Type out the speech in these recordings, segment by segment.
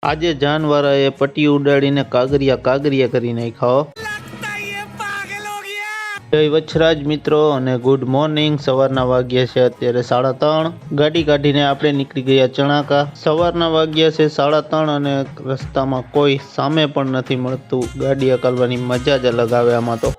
આજે જાનવારાએ પટ્ટી ઉડાડીને કાગરિયા કરી નાખ્યો। જય વછરાજ મિત્રો અને ગુડ મોર્નિંગ। સવારના વાગ્યા છે અત્યારે 3:30। ગાડી કાઢીને આપણે નીકળી ગયા ચણાકા। સવારના વાગ્યા છે 3:30 અને રસ્તામાં કોઈ સામે પણ નથી મળતું। ગાડી હકાલવાની મજા જ અલગ આવે આમાં તો।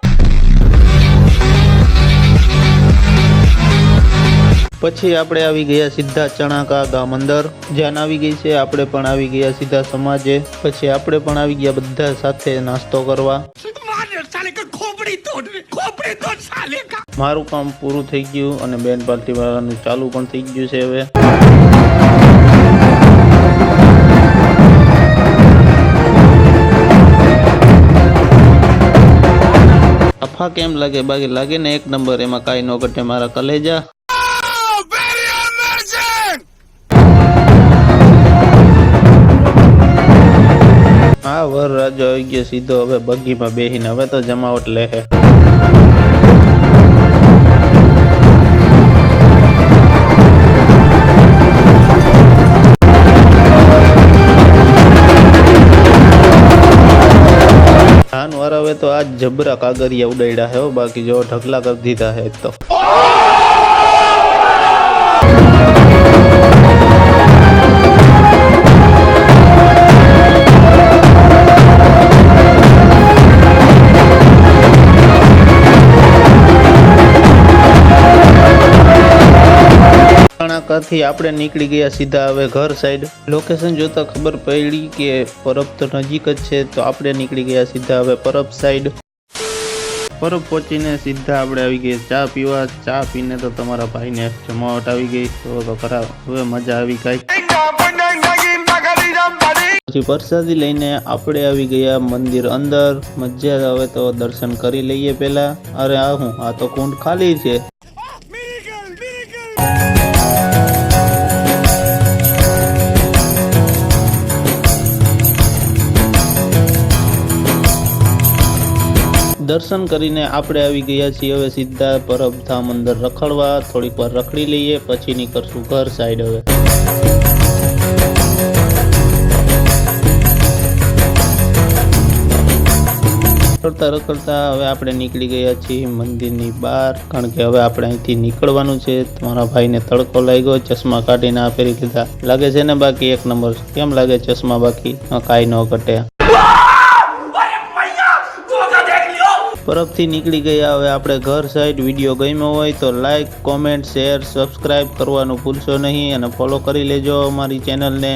પછી આપણે આવી ગયા સીધા ચણાકા ગામ અંદર। જાન આવી ગઈ છે, આપણે પણ આવી ગયા સીધા સમાજે। પછી આપણે પણ આવી ગયા બધા સાથે નાસ્તો કરવા। મારું કામ પૂરું થઈ ગયું અને બેન પાર્ટી વાળાનું ચાલુ પણ થઈ ગયું છે। હવે અફા કેમ લાગે? બાકી લાગે ને એક નંબર। એમાં કાંઈ ન ઘટે મારા કલેજા। હા, વર રાજો આવી ગયો સીધો હવે બગીમાં બેહીને। હવે તો જમાવટ લે હે। જાનવારાએ તો આજ જબરા કાગરિયા ઉડાડ્યા હે। બાકી જો ઢગલા કરી દીધા હે તો। ચણાકાથી આપણે નીકળી ગયા સીધા હવે ઘર સાઈડ। લોકેશન જોતા ખબર પડી કે પરબ તો નજીક જ છે, તો આપણે નીકળી ગયા સીધા હવે પરબ સાઈડ। પરબ પહોંચીને સીધા આપણે આવી ગયા ચા પીવા। ચા પીને તો તમારા ભાઈને જમાવટ આવી ગઈ તો ખરા હવે મજા આવી કાંઈ। પછી પ્રસાદી લઈને આપણે આવી ગયા મંદિર અંદર। મજા હવે તો દર્શન કરી લઈએ પેલા। અરે આ તો કુંડ ખાલી છે। દર્શન કરીને આપણે આવી ગયા છીએ હવે સીધા પરબધામ અંદર રખડવા। થોડીક વાર રખડી લઈએ પછી નીકળશું ઘર સાઈડ। હવે રખડતા હવે આપણે નીકળી ગયા છીએ મંદિરની બહાર, કારણ કે હવે આપણે અહીંથી નીકળવાનું છે। તમારા ભાઈને તડકો લાગ્યો, ચશ્મા કાઢીને આ પહેરી લીધા। લાગે છે ને બાકી એક નંબર? કેમ લાગે ચશ્મા? બાકી કાંઈ ન ઘટે। પરબથી નીકળી ગયા હવે આપણે ઘર સાઈડ। વિડીયો ગમ્યો હોય તો લાઈક, કોમેન્ટ, શેર, સબસ્ક્રાઈબ કરવાનું ભૂલશો નહીં અને ફોલો કરી લેજો અમારી ચેનલને।